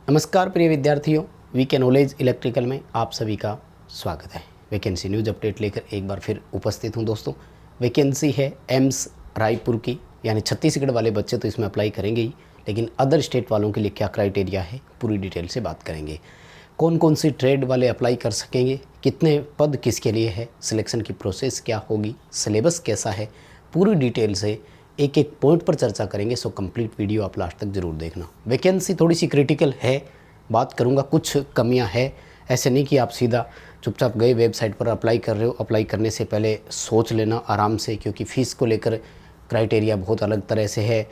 नमस्कार प्रिय विद्यार्थियों, वीके नॉलेज इलेक्ट्रिकल में आप सभी का स्वागत है। वैकेंसी न्यूज़ अपडेट लेकर एक बार फिर उपस्थित हूं दोस्तों। वैकेंसी है एम्स रायपुर की, यानी छत्तीसगढ़ वाले बच्चे तो इसमें अप्लाई करेंगे ही, लेकिन अदर स्टेट वालों के लिए क्या क्राइटेरिया है पूरी डिटेल से बात करेंगे। कौन कौन सी ट्रेड वाले अप्लाई कर सकेंगे, कितने पद किसके लिए है, सिलेक्शन की प्रोसेस क्या होगी, सिलेबस कैसा है, पूरी डिटेल से एक एक पॉइंट पर चर्चा करेंगे। सो कंप्लीट वीडियो आप लास्ट तक ज़रूर देखना। वैकेंसी थोड़ी सी क्रिटिकल है, बात करूँगा, कुछ कमियां है। ऐसे नहीं कि आप सीधा चुपचाप गए वेबसाइट पर अप्लाई कर रहे हो। अप्लाई करने से पहले सोच लेना आराम से, क्योंकि फ़ीस को लेकर क्राइटेरिया बहुत अलग तरह से है,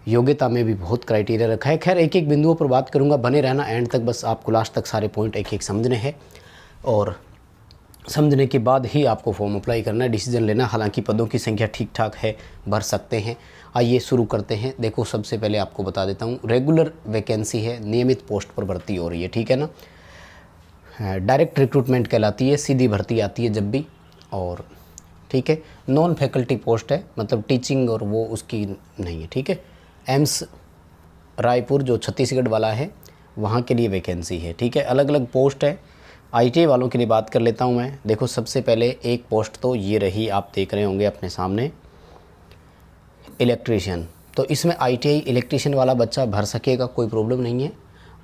योग्यता में भी बहुत क्राइटेरिया रखा है। खैर एक एक बिंदुओं पर बात करूँगा, बने रहना एंड तक, बस आपको लास्ट तक सारे पॉइंट एक एक समझने हैं और समझने के बाद ही आपको फॉर्म अप्लाई करना है, डिसीजन लेना। हालांकि पदों की संख्या ठीक ठाक है, भर सकते हैं। आइए शुरू करते हैं। देखो, सबसे पहले आपको बता देता हूँ, रेगुलर वैकेंसी है, नियमित पोस्ट पर भर्ती हो रही है, ठीक है ना। डायरेक्ट रिक्रूटमेंट कहलाती है, सीधी भर्ती आती है जब भी, और ठीक है। नॉन फैकल्टी पोस्ट है, मतलब टीचिंग और वो उसकी नहीं है, ठीक है। एम्स रायपुर जो छत्तीसगढ़ वाला है वहाँ के लिए वैकेंसी है, ठीक है। अलग अलग पोस्ट है। आईटीआई वालों के लिए बात कर लेता हूँ मैं। देखो, सबसे पहले एक पोस्ट तो ये रही, आप देख रहे होंगे अपने सामने, इलेक्ट्रीशियन। तो इसमें आईटीआई इलेक्ट्रीशियन वाला बच्चा भर सकेगा, कोई प्रॉब्लम नहीं है।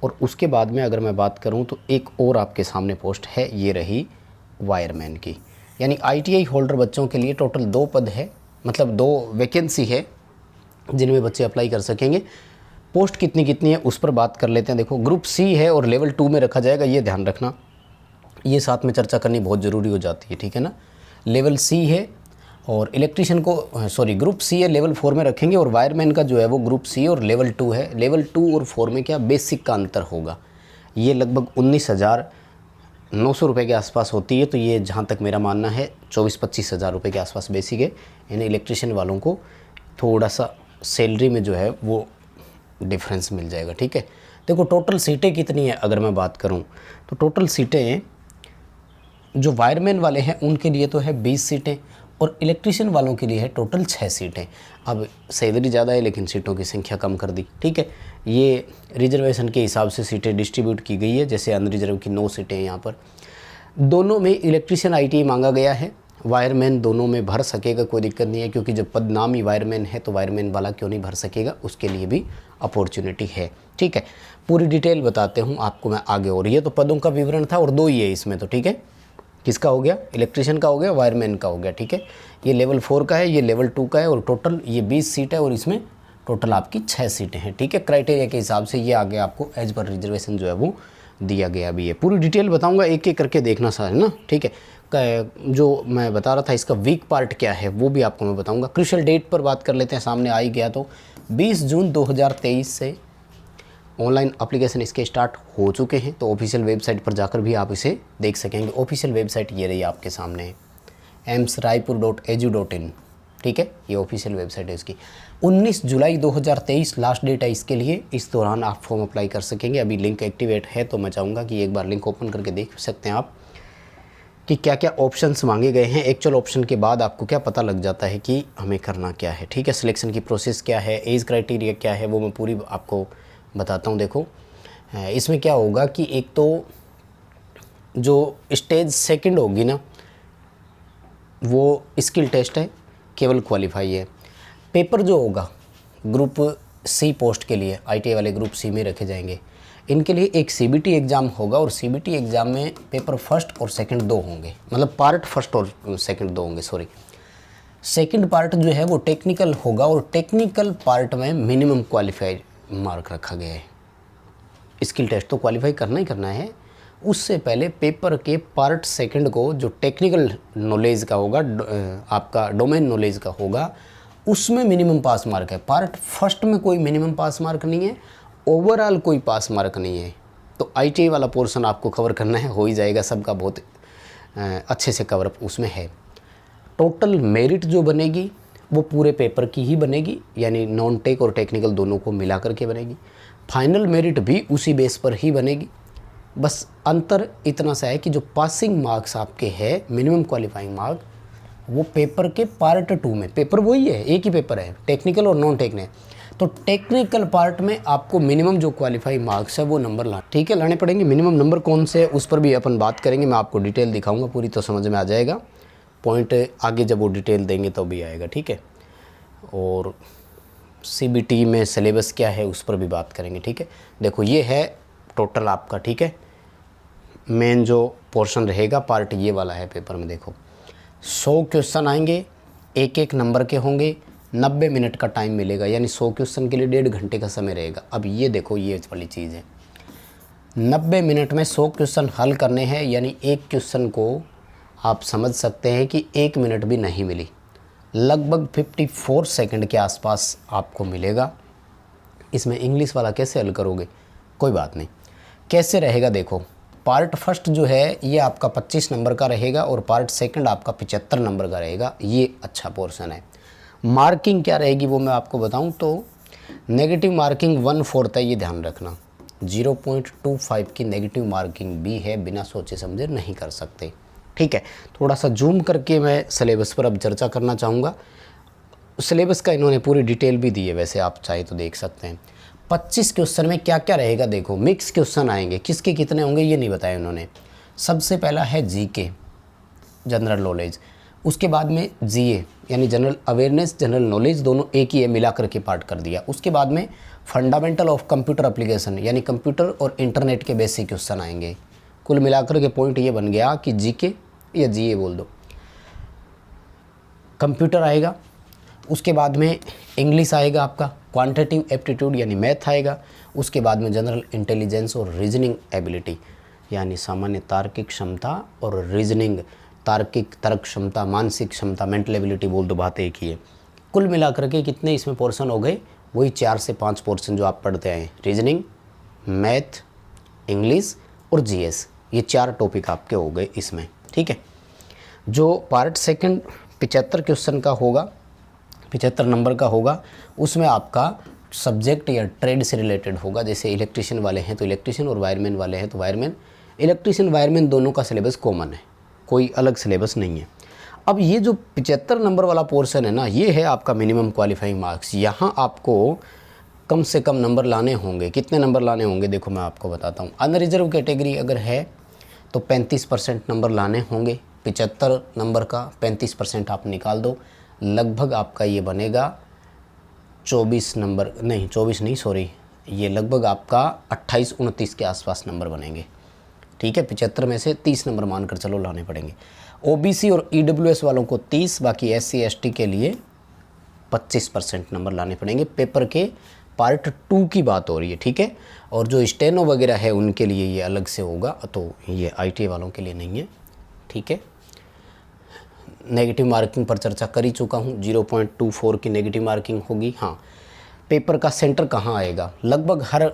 और उसके बाद में अगर मैं बात करूँ तो एक और आपके सामने पोस्ट है, ये रही वायरमैन की। यानी आईटीआई होल्डर बच्चों के लिए टोटल 2 पद है, मतलब 2 वैकेंसी है जिनमें बच्चे अप्लाई कर सकेंगे। पोस्ट कितनी कितनी है उस पर बात कर लेते हैं। देखो, ग्रुप सी है और लेवल 2 में रखा जाएगा, ये ध्यान रखना, ये साथ में चर्चा करनी बहुत ज़रूरी हो जाती है, ठीक है ना। लेवल सी है और इलेक्ट्रीशियन को ग्रुप सी है, लेवल 4 में रखेंगे। और वायरमैन का जो है वो ग्रुप सी और लेवल 2 है। लेवल 2 और 4 में क्या बेसिक का अंतर होगा, ये लगभग 19,900 रुपये के आसपास होती है। तो ये जहाँ तक मेरा मानना है 24-25 हज़ार रुपये के आसपास बेसिक है। यानी इलेक्ट्रीशियन वालों को थोड़ा सा सैलरी में जो है वो डिफरेंस मिल जाएगा, ठीक है। देखो, टोटल सीटें कितनी है अगर मैं बात करूं तो टोटल सीटें जो वायरमैन वाले हैं उनके लिए तो है 20 सीटें और इलेक्ट्रीशियन वालों के लिए है टोटल 6 सीटें। अब सैलरी ज़्यादा है लेकिन सीटों की संख्या कम कर दी, ठीक है। ये रिजर्वेशन के हिसाब से सीटें डिस्ट्रीब्यूट की गई है, जैसे अनरिजर्व की 9 सीटें यहाँ पर। दोनों में इलेक्ट्रीशियन आईटीआई मांगा गया है, वायरमैन दोनों में भर सकेगा, कोई दिक्कत नहीं है। क्योंकि जब पद नाम ही वायरमैन है तो वायरमैन वाला क्यों नहीं भर सकेगा, उसके लिए भी अपॉर्चुनिटी है, ठीक है। पूरी डिटेल बताते हूँ आपको मैं आगे। और ये तो पदों का विवरण था और 2 ही है इसमें तो, ठीक है। किसका हो गया, इलेक्ट्रीशियन का हो गया, वायरमैन का हो गया, ठीक है। ये लेवल 4 का है, ये लेवल 2 का है और टोटल ये 20 सीट है और इसमें टोटल आपकी 6 सीटें हैं, ठीक है। क्राइटेरिया के हिसाब से ये आगे आपको एज पर रिजर्वेशन जो है वो दिया गया भी है। पूरी डिटेल बताऊंगा, एक एक करके देखना सर, है ना, ठीक है। जो मैं बता रहा था इसका वीक पार्ट क्या है वो भी आपको मैं बताऊंगा। क्रूशियल डेट पर बात कर लेते हैं, सामने आ ही गया। तो 20 जून 2023 से ऑनलाइन एप्लीकेशन इसके स्टार्ट हो चुके हैं। तो ऑफिशियल वेबसाइट पर जाकर भी आप इसे देख सकेंगे। ऑफिशियल वेबसाइट ये रही आपके सामने, emsraipur.edu.in, ठीक है। ये ऑफिशियल वेबसाइट है इसकी। 19 जुलाई 2023 लास्ट डेट है इसके लिए। इस दौरान आप फॉर्म अप्लाई कर सकेंगे। अभी लिंक एक्टिवेट है तो मैं चाहूँगा कि एक बार लिंक ओपन करके देख सकते हैं आप कि क्या क्या ऑप्शंस मांगे गए हैं। एक्चुअल ऑप्शन के बाद आपको क्या पता लग जाता है कि हमें करना क्या है, ठीक है। सिलेक्शन की प्रोसेस क्या है, एज क्राइटेरिया क्या है, वो मैं पूरी आपको बताता हूँ। देखो, इसमें क्या होगा कि एक तो जो स्टेज सेकंड होगी ना, वो स्किल टेस्ट है, केवल क्वालिफाई है। पेपर जो होगा ग्रुप सी पोस्ट के लिए, आईटीआई वाले ग्रुप सी में रखे जाएंगे। इनके लिए एक सीबीटी एग्ज़ाम होगा और सीबीटी एग्ज़ाम में पेपर फर्स्ट और सेकंड 2 होंगे, मतलब पार्ट फर्स्ट और सेकंड 2 होंगे, सेकंड पार्ट जो है वो टेक्निकल होगा और टेक्निकल पार्ट में मिनिमम क्वालिफाइड मार्क रखा गया है। स्किल टेस्ट तो क्वालिफाई करना ही करना है। उससे पहले पेपर के पार्ट सेकंड को जो टेक्निकल नॉलेज का होगा, आपका डोमेन नॉलेज का होगा, उसमें मिनिमम पास मार्क है। पार्ट फर्स्ट में कोई मिनिमम पास मार्क नहीं है, ओवरऑल कोई पास मार्क नहीं है। तो आईटीआई वाला पोर्शन आपको कवर करना है, हो ही जाएगा, सबका बहुत अच्छे से कवरअप उसमें है। टोटल मेरिट जो बनेगी वो पूरे पेपर की ही बनेगी, यानी नॉन टेक और टेक्निकल दोनों को मिला करके बनेगी। फाइनल मेरिट भी उसी बेस पर ही बनेगी। बस अंतर इतना सा है कि जो पासिंग मार्क्स आपके हैं, मिनिमम क्वालिफाइंग मार्क, वो पेपर के पार्ट 2 में, पेपर वही है, एक ही पेपर है, टेक्निकल और नॉन टेक ने। तो टेक्निकल पार्ट में आपको मिनिमम जो क्वालिफाई मार्क्स है वो नंबर ठीक है लाने पड़ेंगे। मिनिमम नंबर कौन से है उस पर भी अपन बात करेंगे, मैं आपको डिटेल दिखाऊंगा पूरी, तो समझ में आ जाएगा। पॉइंट आगे जब वो डिटेल देंगे तो भी आएगा, ठीक है। और CBT में सिलेबस क्या है उस पर भी बात करेंगे, ठीक है। देखो ये है टोटल आपका, ठीक है। मेन जो पोर्शन रहेगा पार्ट ये वाला है पेपर में। देखो 100 क्वेश्चन आएंगे, एक एक नंबर के होंगे, 90 मिनट का टाइम मिलेगा, यानी 100 क्वेश्चन के लिए 1.5 घंटे का समय रहेगा। अब ये देखो ये वाली चीज़ है, 90 मिनट में 100 क्वेश्चन हल करने हैं, यानी एक क्वेश्चन को आप समझ सकते हैं कि 1 मिनट भी नहीं मिली, लगभग 54 सेकंड के आसपास आपको मिलेगा। इसमें इंग्लिश वाला कैसे हल करोगे, कोई बात नहीं। कैसे रहेगा देखो, पार्ट फर्स्ट जो है ये आपका 25 नंबर का रहेगा और पार्ट सेकंड आपका 75 नंबर का रहेगा। ये अच्छा पोर्शन है। मार्किंग क्या रहेगी वो मैं आपको बताऊं तो नेगेटिव मार्किंग 1/4 है, ये ध्यान रखना। 0.25 की नेगेटिव मार्किंग भी है, बिना सोचे समझे नहीं कर सकते, ठीक है। थोड़ा सा जूम करके मैं सिलेबस पर अब चर्चा करना चाहूँगा। सिलेबस का इन्होंने पूरी डिटेल भी दी है, वैसे आप चाहे तो देख सकते हैं। 25 क्वेश्चन में क्या क्या रहेगा देखो, मिक्स क्वेश्चन आएंगे, किसके कितने होंगे ये नहीं बताया उन्होंने। सबसे पहला है GK जनरल नॉलेज, उसके बाद में GA यानी जनरल अवेयरनेस जनरल नॉलेज, दोनों एक ही है, मिला करके पार्ट कर दिया। उसके बाद में फंडामेंटल ऑफ कंप्यूटर एप्लीकेशन यानी कंप्यूटर और इंटरनेट के बेसिक क्वेश्चन आएंगे। कुल मिलाकर के पॉइंट ये बन गया कि GK या GA बोल दो। कंप्यूटर आएगा, उसके बाद में इंग्लिश आएगा आपका, क्वांटिटेटिव एप्टीट्यूड यानी मैथ आएगा, उसके बाद में जनरल इंटेलिजेंस और रीजनिंग एबिलिटी यानी सामान्य तार्किक क्षमता और रीजनिंग तार्किक तर्क क्षमता, मानसिक क्षमता, मेंटल एबिलिटी बोल दो, बात एक ही है। कुल मिलाकर के कितने इसमें पोर्शन हो गए, वही 4 से 5 पोर्शन जो आप पढ़ते आए, रीजनिंग, मैथ, इंग्लिश और GS, ये 4 टॉपिक आपके हो गए इसमें, ठीक है। जो पार्ट सेकंड 75 क्वेश्चन का होगा, 75 नंबर का होगा, उसमें आपका सब्जेक्ट या ट्रेड से रिलेटेड होगा। जैसे इलेक्ट्रिशियन वाले हैं तो इलेक्ट्रिशियन और वायरमैन वाले हैं तो वायरमैन। इलेक्ट्रिशियन वायरमैन दोनों का सिलेबस कॉमन है, कोई अलग सिलेबस नहीं है। अब ये जो 75 नंबर वाला पोर्शन है ना, ये है आपका मिनिमम क्वालिफाइंग मार्क्स। यहाँ आपको कम से कम नंबर लाने होंगे। कितने नंबर लाने होंगे देखो मैं आपको बताता हूँ। अनरिजर्व कैटेगरी अगर है तो 35% नंबर लाने होंगे। 75 नंबर का 35% आप निकाल दो, लगभग आपका ये बनेगा 24 नंबर, नहीं 24 नहीं सॉरी, ये लगभग आपका 28-29 के आसपास नंबर बनेंगे, ठीक है। 75 में से 30 नंबर मानकर चलो लाने पड़ेंगे। OBC और EWS वालों को 30, बाकी SC ST के लिए 25% नंबर लाने पड़ेंगे। पेपर के पार्ट 2 की बात हो रही है, ठीक है। और जो स्टेनो वगैरह है उनके लिए ये अलग से होगा, तो ये ITA वालों के लिए नहीं है, ठीक है। नेगेटिव मार्किंग पर चर्चा कर ही चुका हूँ, 0.24 की नेगेटिव मार्किंग होगी। हाँ, पेपर का सेंटर कहाँ आएगा, लगभग हर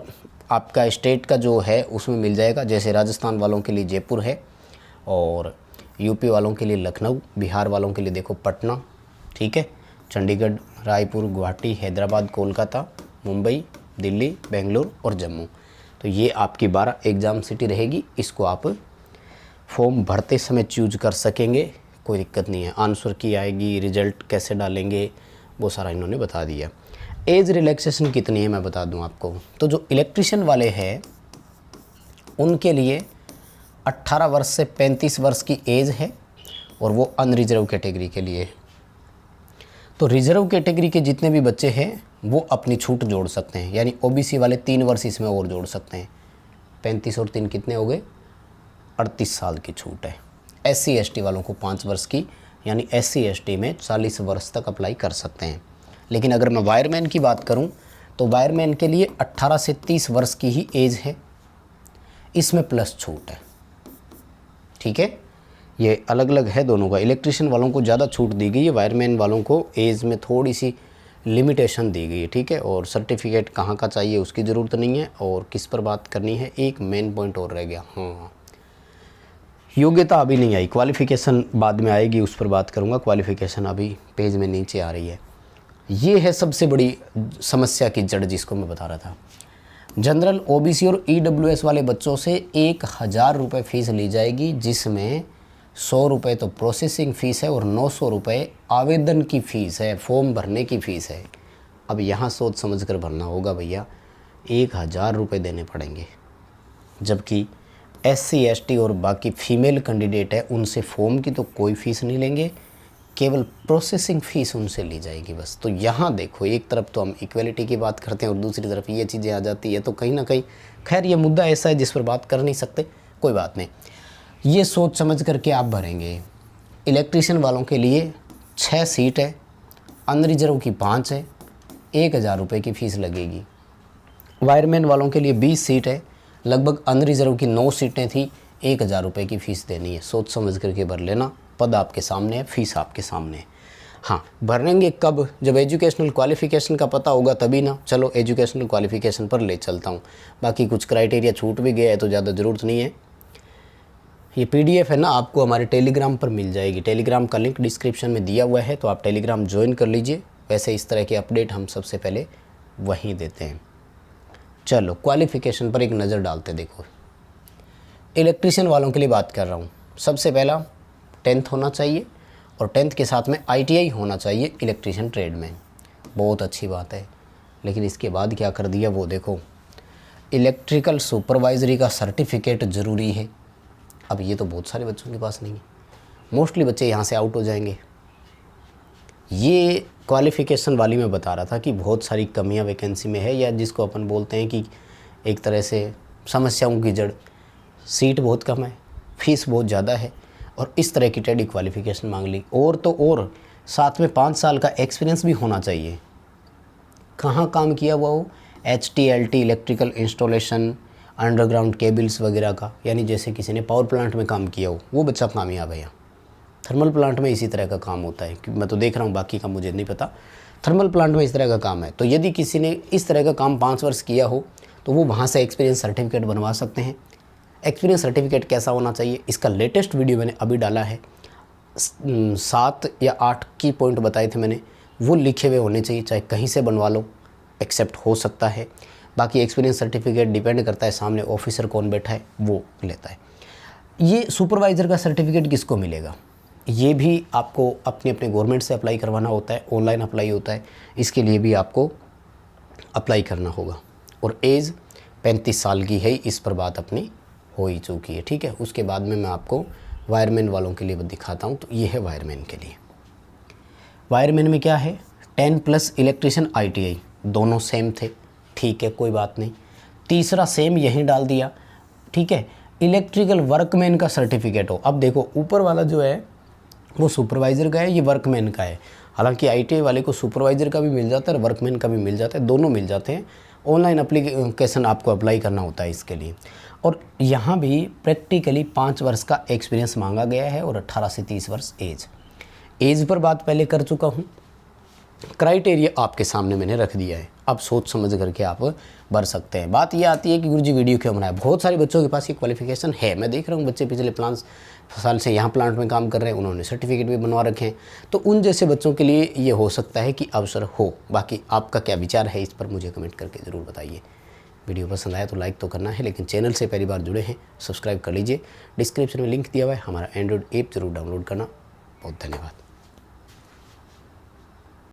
आपका स्टेट का जो है उसमें मिल जाएगा। जैसे राजस्थान वालों के लिए जयपुर है और यूपी वालों के लिए लखनऊ, बिहार वालों के लिए देखो पटना, ठीक है, चंडीगढ़, रायपुर, गुवाहाटी, हैदराबाद, कोलकाता, मुंबई, दिल्ली, बेंगलुरु और जम्मू। तो ये आपकी 12 एग्ज़ाम सिटी रहेगी। इसको आप फॉर्म भरते समय चूज कर सकेंगे, कोई दिक्कत नहीं है। आंसर की आएगी, रिजल्ट कैसे डालेंगे वो सारा इन्होंने बता दिया। एज रिलैक्सेशन कितनी है मैं बता दूं आपको। तो जो इलेक्ट्रिशियन वाले हैं उनके लिए 18 वर्ष से 35 वर्ष की एज है और वो अनरिजर्व कैटेगरी के लिए। तो रिजर्व कैटेगरी के जितने भी बच्चे हैं वो अपनी छूट जोड़ सकते हैं, यानी OBC वाले 3 वर्ष इसमें और जोड़ सकते हैं। 35 और 3 कितने हो गए, 38 साल की छूट है। SC ST वालों को 5 वर्ष की, यानी SC ST में 40 वर्ष तक अप्लाई कर सकते हैं। लेकिन अगर मैं वायरमैन की बात करूं तो वायरमैन के लिए 18 से 30 वर्ष की ही एज है, इसमें प्लस छूट है, ठीक है। ये अलग अलग है दोनों का। इलेक्ट्रिशियन वालों को ज़्यादा छूट दी गई है, वायरमैन वालों को एज में थोड़ी सी लिमिटेशन दी गई है, ठीक है। और सर्टिफिकेट कहाँ का चाहिए उसकी ज़रूरत नहीं है। और किस पर बात करनी है, एक मेन पॉइंट और रह गया, हाँ, योग्यता अभी नहीं आई, क्वालिफ़िकेशन बाद में आएगी, उस पर बात करूँगा। क्वालिफ़िकेशन अभी पेज में नीचे आ रही है। ये है सबसे बड़ी समस्या की जड़ जिसको मैं बता रहा था। जनरल OBC और EWS वाले बच्चों से 1000 रुपये फ़ीस ली जाएगी, जिसमें 100 रुपये तो प्रोसेसिंग फ़ीस है और 900 रुपये आवेदन की फ़ीस है, फॉर्म भरने की फ़ीस है। अब यहाँ सोच समझ कर भरना होगा भैया, 1000 रुपये देने पड़ेंगे, जबकि SC ST और बाकी फीमेल कैंडिडेट है उनसे फॉर्म की तो कोई फ़ीस नहीं लेंगे, केवल प्रोसेसिंग फ़ीस उनसे ली जाएगी बस। तो यहाँ देखो, एक तरफ तो हम इक्वलिटी की बात करते हैं और दूसरी तरफ ये चीज़ें आ जाती है, तो कहीं ना कहीं खैर ये मुद्दा ऐसा है जिस पर बात कर नहीं सकते, कोई बात नहीं। ये सोच समझ करके आप भरेंगे। इलेक्ट्रीशियन वालों के लिए 6 सीट है, अनरिजर्व की 5 है, 1000 रुपये की फ़ीस लगेगी। वायरमैन वालों के लिए 20 सीट है, लगभग अनरिजर्व की 9 सीटें थी, 1000 रुपये की फ़ीस देनी है। सोच समझ करके भर लेना, पद आपके सामने है, फ़ीस आपके सामने है। हाँ, भरेंगे कब? जब एजुकेशनल क्वालिफ़िकेशन का पता होगा तभी ना। चलो एजुकेशनल क्वालिफ़िकेशन पर ले चलता हूँ, बाकी कुछ क्राइटेरिया छूट भी गया है तो ज़्यादा ज़रूरत नहीं है। ये PDF है ना, आपको हमारे टेलीग्राम पर मिल जाएगी। टेलीग्राम का लिंक डिस्क्रिप्शन में दिया हुआ है, तो आप टेलीग्राम ज्वाइन कर लीजिए। वैसे इस तरह के अपडेट हम सबसे पहले वहीं देते हैं। चलो क्वालिफ़िकेशन पर एक नज़र डालते। देखो इलेक्ट्रीशियन वालों के लिए बात कर रहा हूँ। सबसे पहला 10th होना चाहिए और 10th के साथ में ITI होना चाहिए इलेक्ट्रीशियन ट्रेड में। बहुत अच्छी बात है, लेकिन इसके बाद क्या कर दिया वो देखो, इलेक्ट्रिकल सुपरवाइजरी का सर्टिफिकेट ज़रूरी है। अब ये तो बहुत सारे बच्चों के पास नहीं है, मोस्टली बच्चे यहाँ से आउट हो जाएंगे। ये क्वालिफ़िकेशन वाली मैं बता रहा था कि बहुत सारी कमियां वैकेंसी में है, या जिसको अपन बोलते हैं कि एक तरह से समस्याओं की जड़। सीट बहुत कम है, फ़ीस बहुत ज़्यादा है, और इस तरह की टेडी क्वालिफ़िकेशन मांग ली। और तो और साथ में 5 साल का एक्सपीरियंस भी होना चाहिए। कहाँ काम किया हुआ हो? HTLT electrical installation, underground cables वगैरह का, यानी जैसे किसी ने पावर प्लांट में काम किया हो, वो बच्चा कामयाब है। थर्मल प्लांट में इसी तरह का काम होता है, कि मैं तो देख रहा हूँ, बाकी का मुझे नहीं पता। थर्मल प्लांट में इस तरह का काम है। तो यदि किसी ने इस तरह का काम 5 वर्ष किया हो तो वो वहाँ से एक्सपीरियंस सर्टिफिकेट बनवा सकते हैं। एक्सपीरियंस सर्टिफिकेट कैसा होना चाहिए, इसका लेटेस्ट वीडियो मैंने अभी डाला है। 7 या 8 की पॉइंट बताए थे मैंने, वो लिखे हुए होने चाहिए, चाहे कहीं से बनवा लो, एक्सेप्ट हो सकता है। बाकी एक्सपीरियंस सर्टिफिकेट डिपेंड करता है सामने ऑफिसर कौन बैठा है वो लेता है। ये सुपरवाइज़र का सर्टिफिकेट किसको मिलेगा? ये भी आपको अपने अपने गवर्नमेंट से अप्लाई करवाना होता है, ऑनलाइन अप्लाई होता है, इसके लिए भी आपको अप्लाई करना होगा। और एज 35 साल की है, इस पर बात अपनी हो ही चुकी है, ठीक है। उसके बाद में मैं आपको वायरमैन वालों के लिए दिखाता हूँ। तो ये है वायरमैन के लिए। वायरमैन में क्या है, 10+ इलेक्ट्रीशियन ITI दोनों सेम थे, ठीक है, कोई बात नहीं। तीसरा सेम यहीं डाल दिया, ठीक है, इलेक्ट्रिकल वर्कमैन का सर्टिफिकेट हो। अब देखो ऊपर वाला जो है वो सुपरवाइज़र का है, ये वर्कमैन का है। हालांकि ITI वाले को सुपरवाइज़र का भी मिल जाता है और वर्कमैन का भी मिल जाता है, दोनों मिल जाते हैं। ऑनलाइन एप्लीकेशन आपको अप्लाई करना होता है इसके लिए। और यहाँ भी प्रैक्टिकली 5 वर्ष का एक्सपीरियंस मांगा गया है और 18 से 30 वर्ष एज पर बात पहले कर चुका हूँ। क्राइटेरिया आपके सामने मैंने रख दिया है, अब सोच समझ करके आप भर सकते हैं। बात ये आती है कि गुरुजी वीडियो क्यों बनाया। बहुत सारे बच्चों के पास ये क्वालिफिकेशन है, मैं देख रहा हूँ बच्चे पिछले 5 साल से यहाँ प्लांट में काम कर रहे हैं, उन्होंने सर्टिफिकेट भी बनवा रखे हैं। तो उन जैसे बच्चों के लिए ये हो सकता है कि अवसर हो। बाकी आपका क्या विचार है इस पर मुझे कमेंट करके ज़रूर बताइए। वीडियो पसंद आया तो लाइक तो करना है, लेकिन चैनल से पहली बार जुड़े हैं सब्सक्राइब कर लीजिए। डिस्क्रिप्शन में लिंक दिया हुआ है, हमारा एंड्रॉइड ऐप जरूर डाउनलोड करना। बहुत धन्यवाद।